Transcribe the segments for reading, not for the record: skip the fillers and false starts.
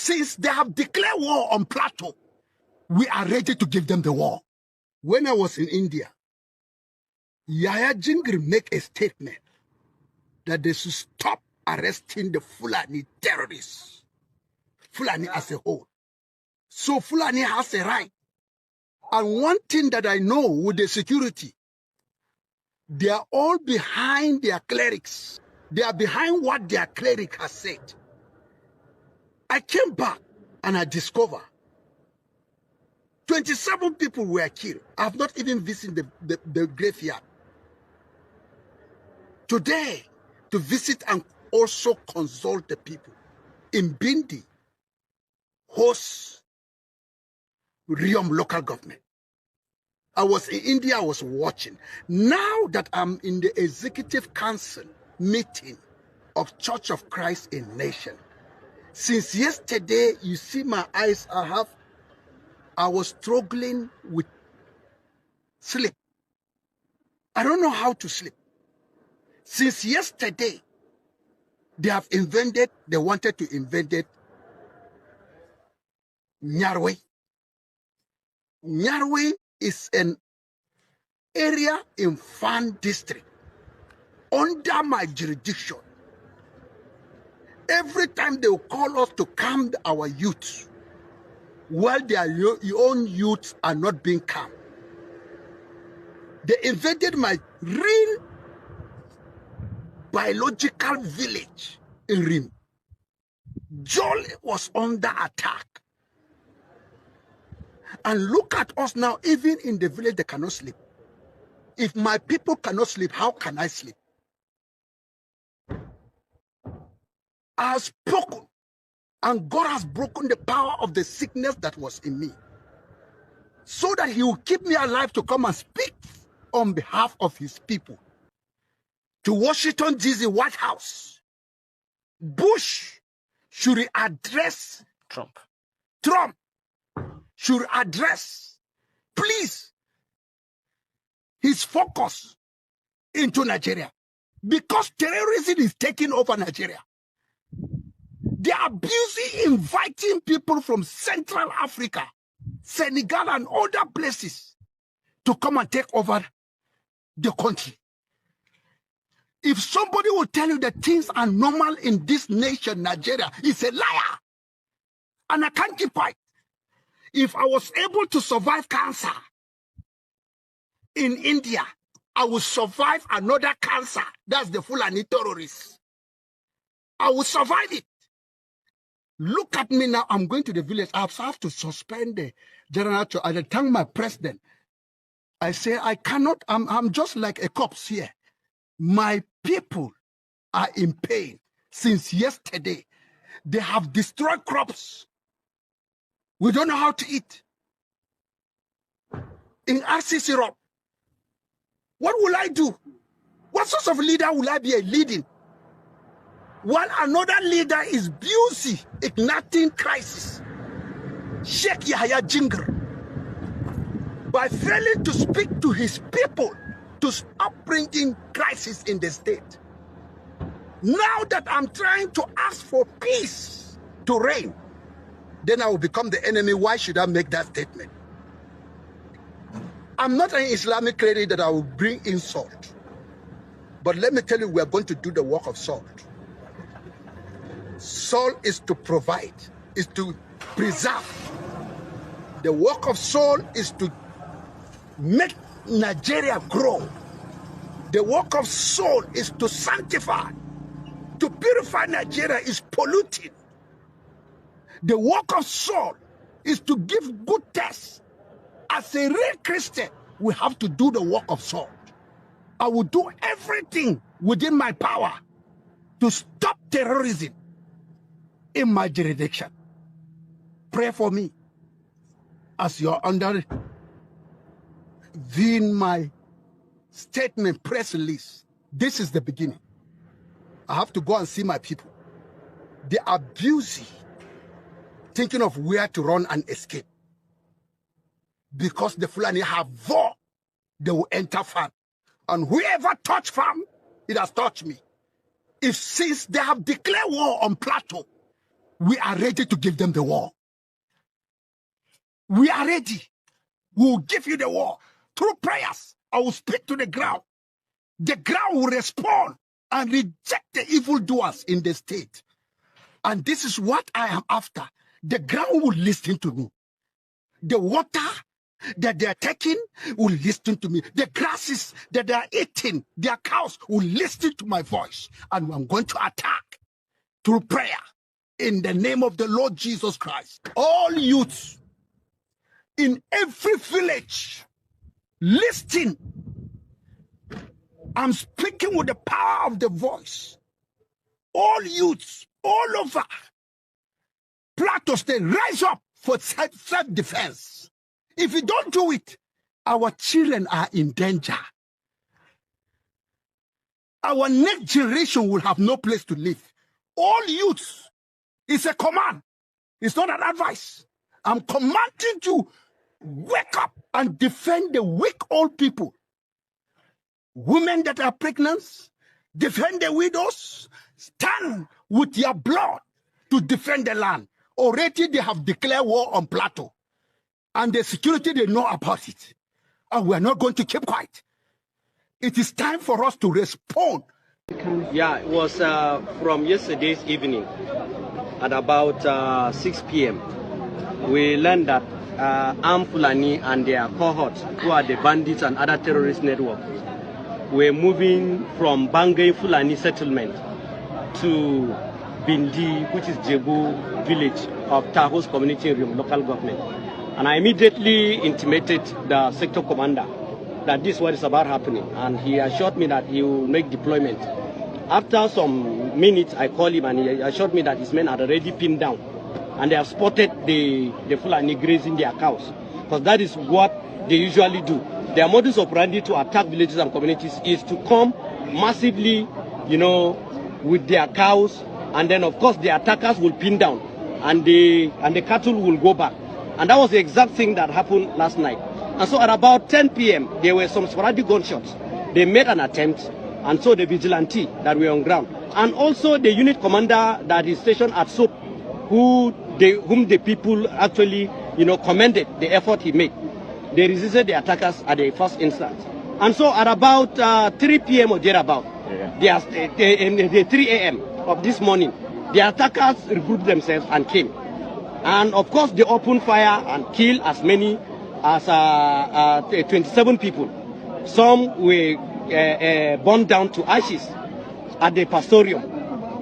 since they have declared war on Plateau, we are ready to give them the war. When I was in India, Yahya Jingri make a statement that they should stop arresting the Fulani terrorists, Fulani as a whole. So Fulani has a right. And one thing that I know with the security, they are all behind their clerics. They are behind what their cleric has said. I came back and I discovered 27 people were killed. I have not even visited the graveyard. Today, to visit and also consult the people in Bindi, host Riom local government. I was in India, I was watching. Now that I'm in the executive council meeting of Church of Christ in Nation, since yesterday, you see my eyes, I was struggling with sleep. I don't know how to sleep. Since yesterday, they wanted to invent Nyarwe. Nyarwe is an area in Fan district under my jurisdiction. Every time they will call us to calm our youth, while their own youths are not being calm. They invaded my real biological village in Rim. Jol was under attack. And look at us now, even in the village, they cannot sleep. If my people cannot sleep, how can I sleep? I have spoken, and God has broken the power of the sickness that was in me, so that he will keep me alive to come and speak on behalf of his people. To Washington, D.C., White House, Bush should address Trump should address, please, his focus into Nigeria. Because terrorism is taking over Nigeria. They are busy inviting people from Central Africa, Senegal, and other places to come and take over the country. If somebody will tell you that things are normal in this nation, Nigeria, it's a liar. And I can't keep quiet. If I was able to survive cancer in India, I will survive another cancer. That's the Fulani terrorists. I will survive it. Look at me now. I'm going to the village. I have to suspend the general. I thank my president. I say, I cannot. I'm just like a corpse here. My people are in pain since yesterday. They have destroyed crops. We don't know how to eat. In RCC Rob, what will I do? What sort of leader will I be leading? While another leader is busy igniting crisis. Sheikh Yahya Jingr, by failing to speak to his people to stop bringing crisis in the state. Now that I'm trying to ask for peace to reign, then I will become the enemy. Why should I make that statement? I'm not an Islamic lady that I will bring insult. But let me tell you, we are going to do the work of Saul. Saul is to provide, is to preserve. The work of Saul is to make Nigeria grow. The work of Saul is to sanctify. To purify Nigeria is polluted. The work of Saul is to give good tests. As a real Christian, we have to do the work of Saul. I will do everything within my power to stop terrorism in my jurisdiction. Pray for me as you're under viewing my statement press release. This is the beginning. I have to go and see my people. They are busy thinking of where to run and escape. Because the Fulani have war, they will enter farm. And whoever touch farm, it has touched me. If since they have declared war on Plateau, We are ready to give them the war. We are ready. We will give you the war. Through prayers, I will speak to the ground. The ground will respond and reject the evildoers in the state. And this is what I am after. The ground will listen to me. The water that they are taking will listen to me. The grasses that they are eating, their cows will listen to my voice. And I'm going to attack through prayer in the name of the Lord Jesus Christ. All youths in every village, listen. I'm speaking with the power of the voice. All youths, all over Plateau State, rise up for self-defense. If you don't do it, our children are in danger. Our next generation will have no place to live. All youths, it's a command. It's not an advice. I'm commanding you, wake up and defend the weak old people. Women that are pregnant, defend the widows, stand with your blood to defend the land. Already they have declared war on Plateau. And the security, they know about it. And we are not going to keep quiet. It is time for us to respond. Yeah, it was from yesterday's evening at about 6 p.m. We learned that armed Fulani and their cohorts, who are the bandits and other terrorist networks, were moving from Bangay Fulani settlement to Bindi, which is Jebu village of Tahos community in local government. And I immediately intimated the sector commander that this is what is about happening. And he assured me that he will make deployment. After some minutes, I called him and he assured me that his men are already pinned down. And they have spotted the Fulani grazing their cows. Because that is what they usually do. Their modus operandi to attack villages and communities is to come massively, you know, with their cows. And then, of course, the attackers will pin down. And the cattle will go back. And that was the exact thing that happened last night. And so at about 10 p.m., there were some sporadic gunshots. They made an attempt, and so the vigilante that were on ground, and also the unit commander that is stationed at Soap, whom the people actually, you know, commended the effort he made. They resisted the attackers at the first instance. And so at about 3 p.m. or thereabout, the 3 a.m. of this morning, the attackers regrouped themselves and came. And of course, they opened fire and killed as many as 27 people. Some were burned down to ashes at the pastorium.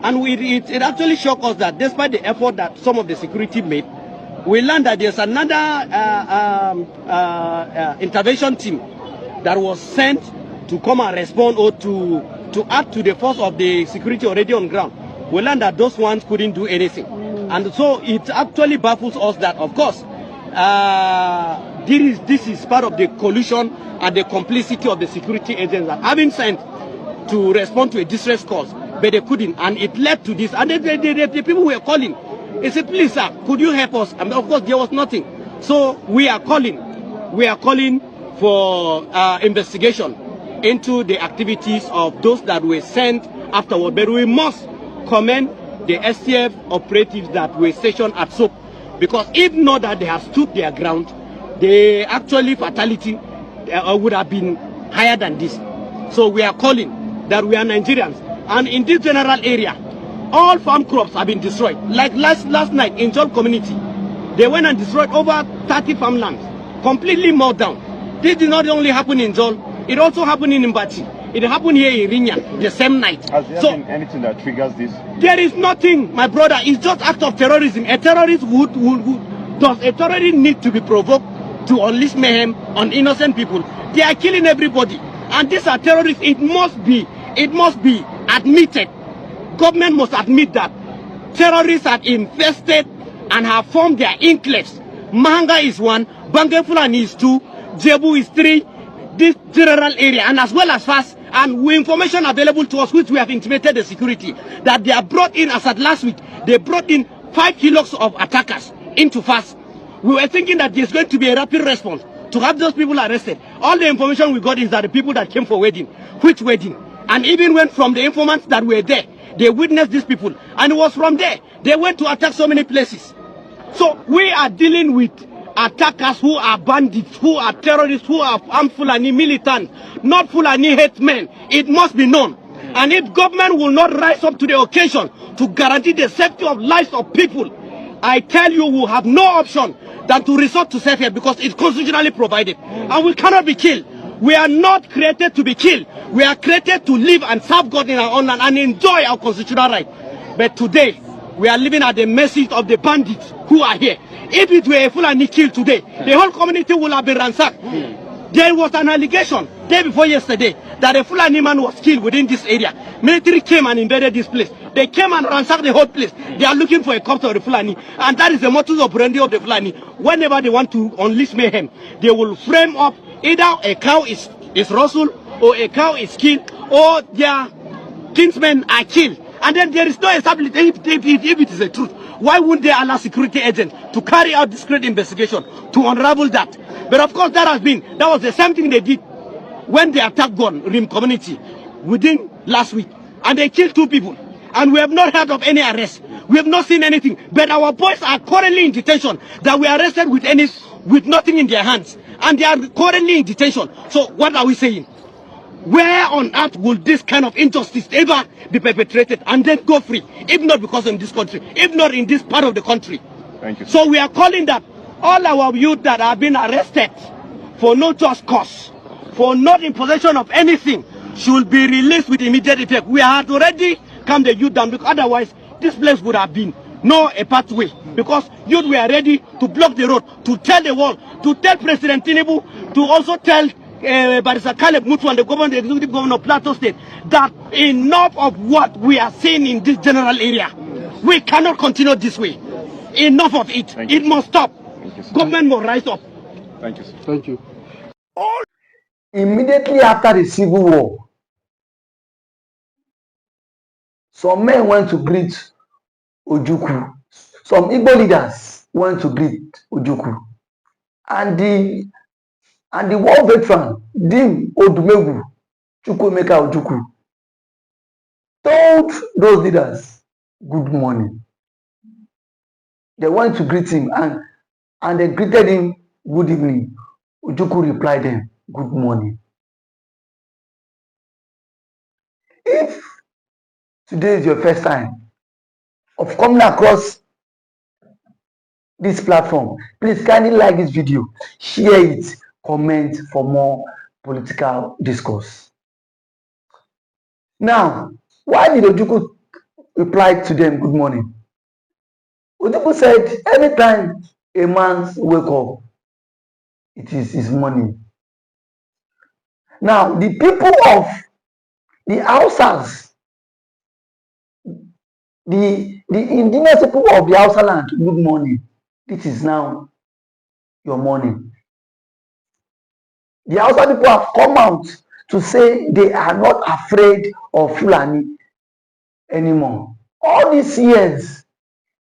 And it actually shocked us that despite the effort that some of the security made, we learned that there's another intervention team that was sent to come and respond or to add to the force of the security already on ground. We learned that those ones couldn't do anything. And so it actually baffles us that, of course, this is part of the collusion and the complicity of the security agents that have been sent to respond to a distress call, but they couldn't. And it led to this. And the people were calling. They said, please, sir, could you help us? And of course, there was nothing. So we are calling. We are calling for investigation into the activities of those that were sent afterward. But we must commend the STF operatives that were stationed at Soap, because if not that they have stood their ground, the actually fatality would have been higher than this. So we are calling that we are Nigerians, and in this general area, all farm crops have been destroyed. Like last night in Jol community, they went and destroyed over 30 farmlands, completely mowed down. This did not only happen in Jol, it also happened in Mbachi. It happened here in Rinya the same night. Has there been anything that triggers this? There is nothing, my brother. It's just act of terrorism. A terrorist does a terrorist need to be provoked to unleash mayhem on innocent people? They are killing everybody, and these are terrorists. It must be admitted. Government must admit that terrorists have infested and have formed their enclaves. Mahanga is 1, Bangay Fulani is 2, Jebu is 3. This general area, and as well as fast, and with information available to us, which we have intimated the security, that they are brought in, as at last week, they brought in 5 kilos of attackers into fast. We were thinking that there's going to be a rapid response to have those people arrested. All the information we got is that the people that came for wedding, which wedding? And even when from the informants that were there, They witnessed these people. And it was from there they went to attack so many places. So we are dealing with attackers who are bandits, who are terrorists, who are armed Fulani militants, not Fulani hate men. It must be known. And if government will not rise up to the occasion to guarantee the safety of lives of people, I tell you, we have no option than to resort to safety because it's constitutionally provided. And we cannot be killed. We are not created to be killed. We are created to live and serve God in our own land and enjoy our constitutional right. But today, we are living at the mercy of the bandits who are here. If it were a Fulani killed today, the whole community would have been ransacked. There was an allegation day before yesterday that a Fulani man was killed within this area. Military came and invaded this place. They came and ransacked the whole place. They are looking for a corpse of the Fulani. And that is the modus operandi of the Fulani. Whenever they want to unleash mayhem, they will frame up either a cow is rustled, or a cow is killed, or their kinsmen are killed. And then there is no establishment if it is the truth. Why wouldn't they allow security agents to carry out discreet investigation to unravel that? But of course that was the same thing they did when they attacked Gon Rim community within last week. And they killed 2 people. And we have not heard of any arrest. We have not seen anything. But our boys are currently in detention that we arrested with nothing in their hands. And they are currently in detention. So what are we saying? Where on earth will this kind of injustice ever be perpetrated and then go free? If not because in this country, if not in this part of the country. Thank you. So we are calling that all our youth that have been arrested for no just cause, for not in possession of anything, should be released with immediate effect. We had already calmed the youth down because otherwise this place would have been a pathway. Because youth were ready to block the road, to tell the world, to tell President Tinubu, to also tell Barrister Caleb Mutu and the executive governor of Plateau State that enough of what we are seeing in this general area. We cannot continue this way. Enough of it. It must stop. Government must rise up. Thank you, sir. Thank you. Immediately after the civil war, some men went to greet Ojukwu. Some Igbo leaders went to greet Ojukwu. And the war veteran, Dim Odumegu Chukwuemeka Ojukwu, told those leaders, good morning. They went to greet him and they greeted him, good evening. Ojukwu replied them, good morning. If today is your first time of coming across this platform, please kindly like this video, share it, comment for more political discourse. Now, why did Ojukwu reply to them good morning? Ojukwu said, anytime a man wake up, it is his morning. Now, the people of the Hausas, the indigenous people of the Hausa land, good morning. This is now your morning. The Hausa people have come out to say they are not afraid of Fulani anymore. All these years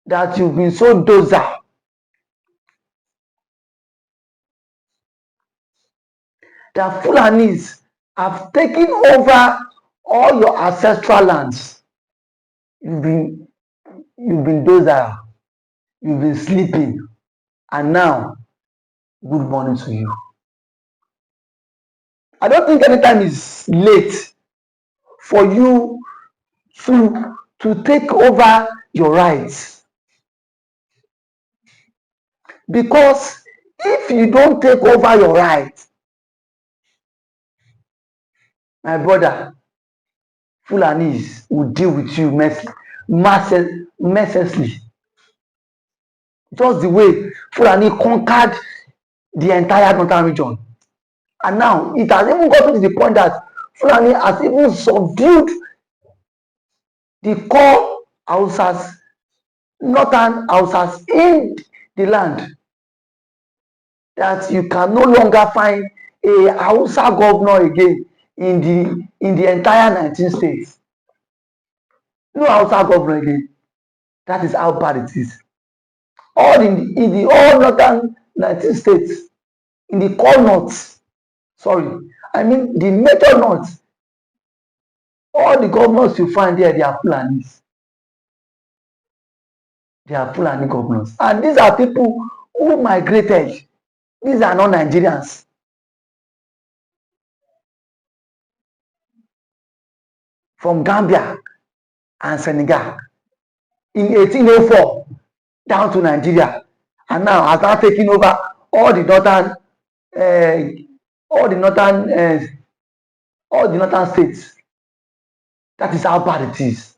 that you've been so docile, the Fulanis have taken over all your ancestral lands. You've been docile, you've been sleeping, and now, good morning to you. I don't think any time is late for you to take over your rights. Because if you don't take over your rights, my brother, Fulanis will deal with you mercilessly. Just the way Fulani conquered the entire northern region. And now it has even gotten to the point that Fulani has even subdued the core Hausas, northern Hausas in the land. That you can no longer find a Hausa governor again in the entire 19 states. No Hausa governor again. That is how bad it is. All in the all northern 19 states, in the core north, sorry, I mean the major north, All the governors you find there, they are Fulanis. They are Fulani governors. And these are people who migrated. These are not Nigerians. From Gambia and Senegal in 1804 down to Nigeria, and now has now taken over all the northern, all the northern, all the northern states. That is how bad it is.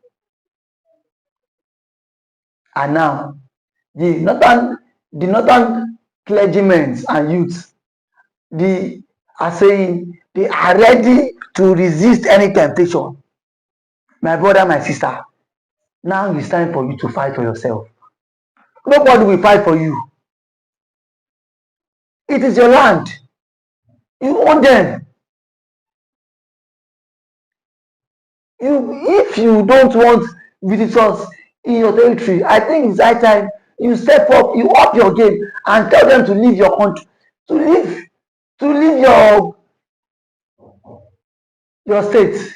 And now the northern clergymen and youths, they are saying they are ready to resist any temptation. My brother, my sister, now it's time for you to fight for yourself. Nobody will fight for you. It is your land. You own them. If you don't want visitors in your territory, I think it's high time you step up, you up your game, and tell them to leave your country, to leave your state.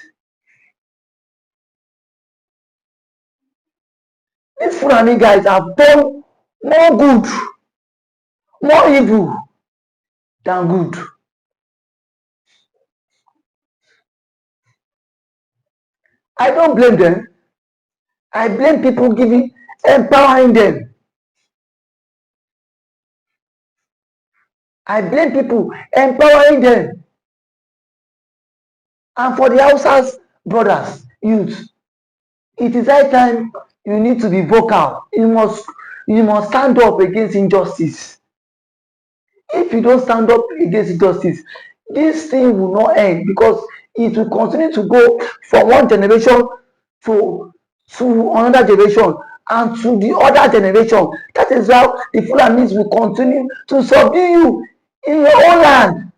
These Fulani guys have done more good, more evil than good. I don't blame them. I blame people empowering them. I blame people empowering them. And for the Hausa's brothers, youth, it is high time you need to be vocal. You must stand up against injustice. If you don't stand up against injustice, this thing will not end, because it will continue to go from one generation to another generation and to the other generation. That is how the Fulanis will continue to subdue you in your own land.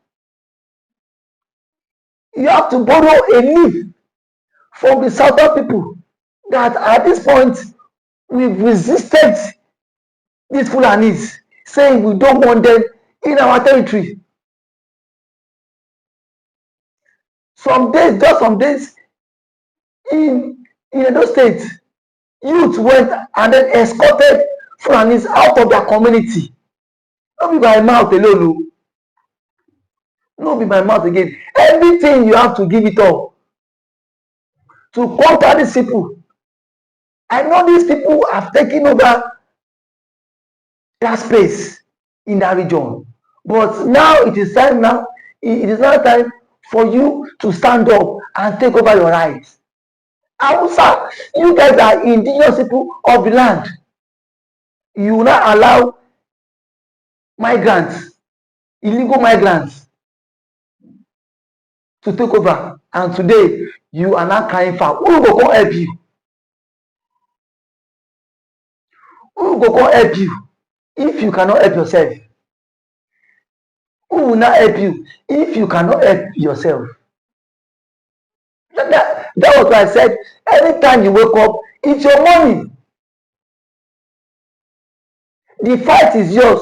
You have to borrow a leaf from the southern people that at this point we've resisted these Fulanis, saying we don't want them in our territory. Just some days in Edo State, youth went and then escorted Fulanis out of their community. Not be by mouth alone. No be by mouth again. Everything you have to give it up to conquer these people. I know these people have taken over that space in that region. But now it is now time for you to stand up and take over your rights. Hausa, you guys are indigenous people of the land. You will not allow migrants, illegal migrants, to take over. And today, you are not crying for who will go help you? Who will go help you if you cannot help yourself? Who will not help you if you cannot help yourself? That was why I said, anytime you wake up, it's your money. The fight is yours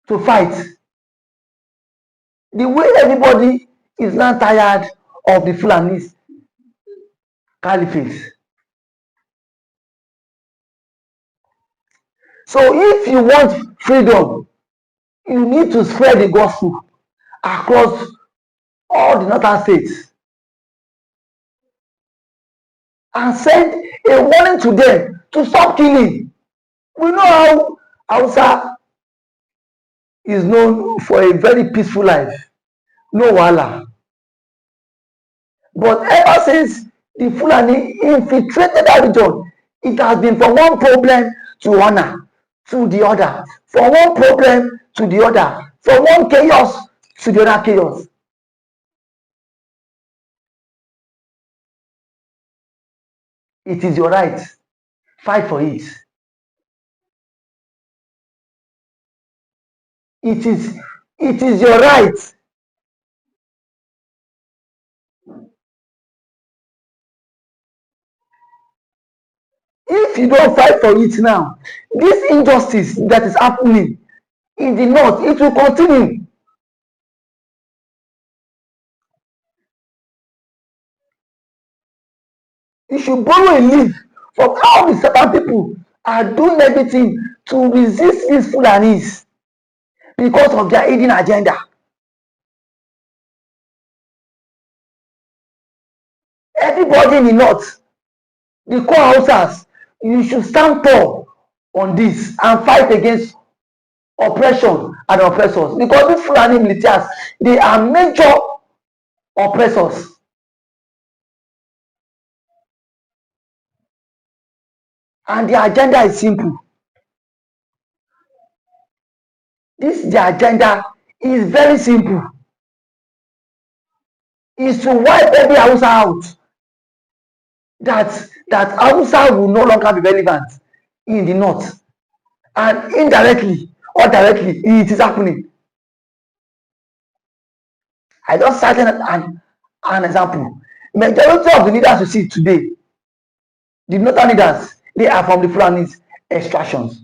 to fight. The way everybody is now tired of the Fulanis caliphate. So if you want freedom, you need to spread the gospel across all the northern states and send a warning to them to stop killing. We know how Hausa is known for a very peaceful life, no wahala. But ever since the Fulani infiltrated that region, it has been from one problem to another, to the other, from one problem to the other, from one chaos to the other chaos. It is your right. Fight for it. It is your right. If you don't fight for it now, this injustice that is happening in the north, it will continue. You should borrow a leaf from how the certain people are doing everything to resist these Fulanis because of their hidden agenda. Everybody in the north, the core Hausas, you should stand tall on this and fight against oppression and oppressors, because these Fulani militias, they are major oppressors. And their agenda is simple. Their agenda is very simple. Is to wipe every Hausa out. That Hausa will no longer be relevant in the north. And indirectly or directly, it is happening. I just cited an example. Majority of the leaders you see today, the northern leaders, they are from the Fulanis extractions.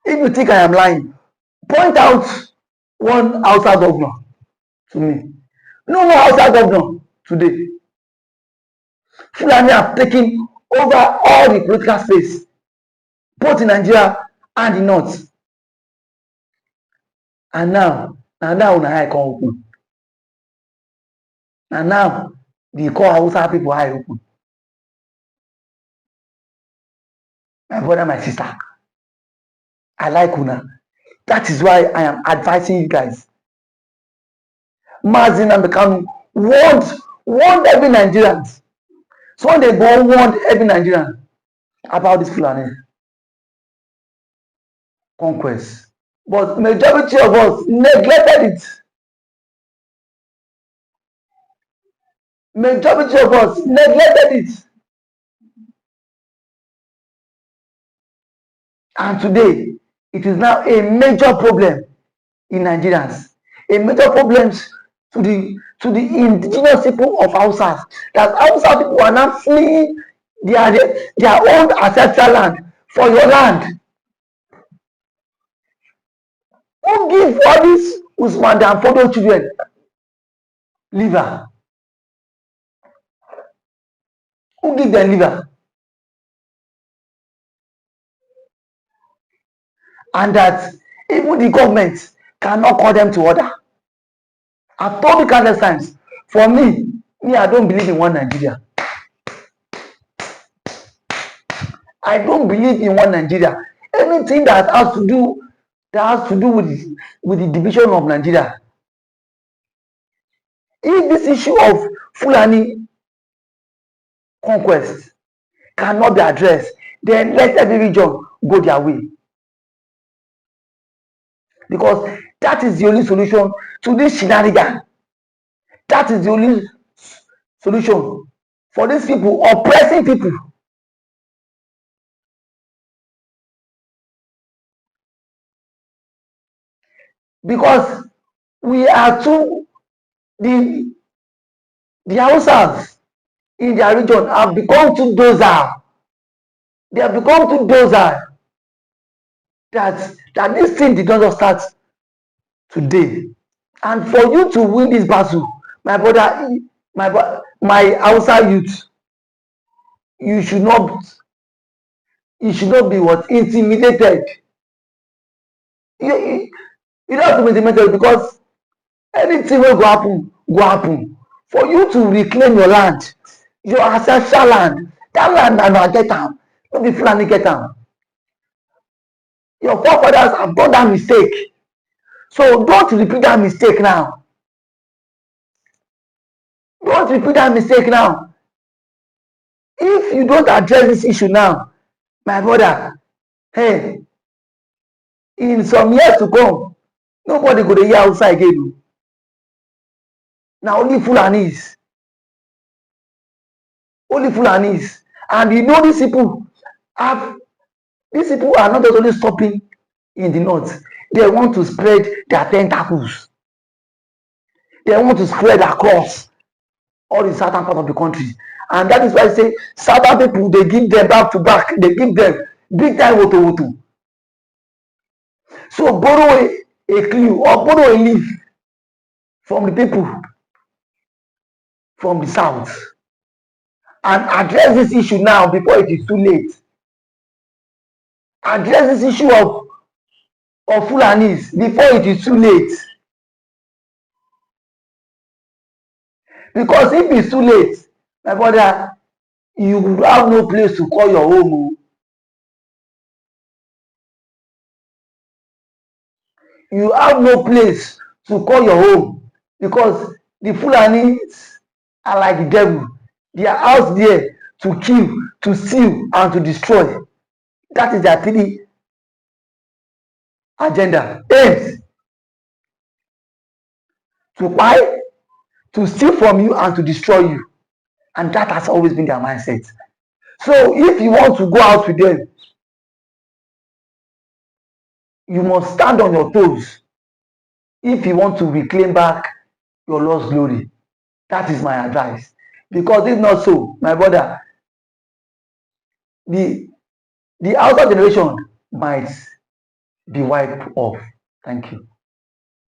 If you think I am lying, point out one Hausa governor to me. No more Hausa governor today. Fulani have taken over all the political space, both in Nigeria and the north. And now una eye come open. And now the core Hausa people eye open. My brother, my sister, I like una. That is why I am advising you guys. Mazin and Bekanu warned every Nigerian. So when they go warn every Nigerian about this Fulani conquest. But majority of us neglected it. Majority of us neglected it. And today, it is now a major problem in Nigerians. A major problem to the indigenous people of Hausa. That Hausa people are now fleeing their own ancestral land for your land. Who give all these Usman and Fodo children liver? Who give them liver? And that even the government cannot call them to order. I've told you countless times. For me, I don't believe in one Nigeria. I don't believe in one Nigeria. Anything that has to do with the division of Nigeria. If this issue of Fulani conquest cannot be addressed, then let every region go their way. Because that is the only solution to this scenario. That is the only solution for these people oppressing people. Because we are too, the Hausas in their region have become too docile. They have become too docile that this thing did not just start today. And for you to win this battle, my brother, my Hausa youth, you should not be what? Intimidated. You don't have to be intimidated, because anything will go happen. For you to reclaim your land, your ancestral land, that land na una get am, no be Fulani get am. Your forefathers have done that mistake. So don't repeat that mistake now. Don't repeat that mistake now. If you don't address this issue now, my brother, hey, in some years to come, nobody go dey hear Hausa again. Na only Fulanis. Only Fulanis. And you know these people are not just only stopping in the north. They want to spread their tentacles. They want to spread across all the southern part of the country. And that is why I say southern people, they give them back to back. They give them big time woto. So borrow a clue or borrow a leaf from the people from the south. and address this issue now before it is too late. Address this issue of Fulanis before it is too late. Because if it's too late, my brother, you will have no place to call your home. You have no place to call your home because the Fulanis are like the devil. They are out there to kill, to steal, and to destroy. That is their three agenda. Aims to buy, to steal from you, and to destroy you. And that has always been their mindset. So if you want to go out with them, you must stand on your toes if you want to reclaim back your lost glory. That is my advice. Because if not so, my brother, the Hausa generation might be wiped off. Thank you.